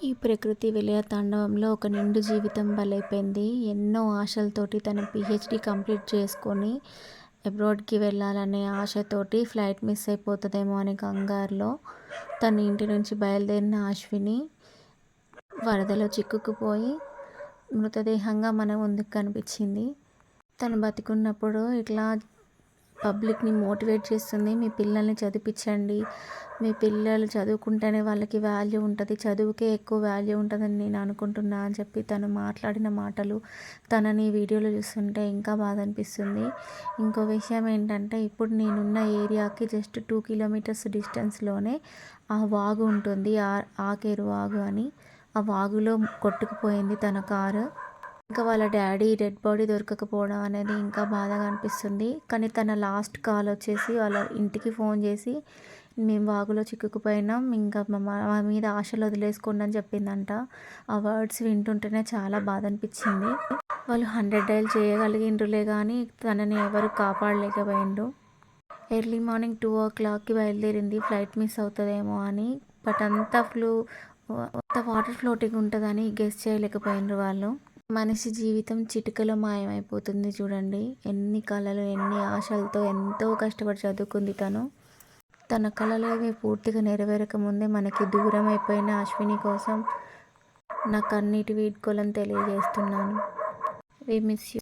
ఈ ప్రకృతి విలయ తాండవంలో ఒక నిండు జీవితం బలైపోయింది. ఎన్నో ఆశలతోటి తన పీహెచ్‌డీ కంప్లీట్ చేసుకొని అబ్రాడ్‌కి వెళ్ళాలనే ఆశతోటి ఫ్లైట్ మిస్ అయిపోతదేమో అనే కంగారులో తన ఇంటి నుంచి బయలుదేరిన అశ్విని వరదలో చిక్కుకుపోయి మృతదేహంగా మన ముందుకు కనిపించింది. తను బతికున్నప్పుడు ఇట్లా పబ్లిక్‌ని మోటివేట్ చేస్తుంది. మీ పిల్లల్ని చదివిపిచ్చండి. మీ పిల్లలు చదువుకుంటేనే వాళ్ళకి వాల్యూ ఉంటది. చదువుకే ఎక్కువ వాల్యూ ఉంటదని నేను అనుకుంటున్నా అని చెప్పి తను మాట్లాడిన మాటలు తనని వీడియోలో చూస్తుంటే ఇంకా బాధ అనిపిస్తుంది. ఇంకో విషయం ఏంటంటే ఇప్పుడు నేనున్న ఏరియాకి జస్ట్ 2 కిలోమీటర్స్ డిస్టెన్స్‌లోనే ఆ వాగు ఉంటుంది. ఆకేరు వాగు అని. ఆ వాగులో కొట్టుకుపోయింది తన కారు. ఇంకా వాళ్ళ డాడీ డెడ్ బాడీ దొరకకపోవడం అనేది ఇంకా బాధగా అనిపిస్తుంది. కానీ తన లాస్ట్ కాల్ వచ్చేసి వాళ్ళ ఇంటికి ఫోన్ చేసి మేము వాగులో చిక్కుకుపోయినాం, ఇంకా మా మీద ఆశలు వదిలేసుకోండి అని చెప్పిందంట. ఆ వర్డ్స్ వింటుంటేనే చాలా బాధ అనిపించింది. వాళ్ళు 100 డైల్ చేయగలిగిండ్రులే కానీ తనని ఎవరు కాపాడలేకపోయిండ్రు. ఎర్లీ మార్నింగ్ 2 o'clockకి బయలుదేరింది ఫ్లైట్ మిస్ అవుతుందేమో అని. బట్ అంత వాటర్ ఫ్లోటింగ్ ఉంటుందని గెస్ చేయలేకపోయినారు వాళ్ళు. మనిషి జీవితం చిటికలో మాయమైపోతుంది చూడండి. ఎన్ని కలలు, ఎన్ని ఆశలతో ఎంతో కష్టపడి చదువుకుంది తను. తన కలలేవి పూర్తిగా నెరవేరక ముందే మనకి దూరం అయిపోయిన అశ్విని కోసం నా కన్నీటి వీడ్కోలను తెలియజేస్తున్నాను. We miss you.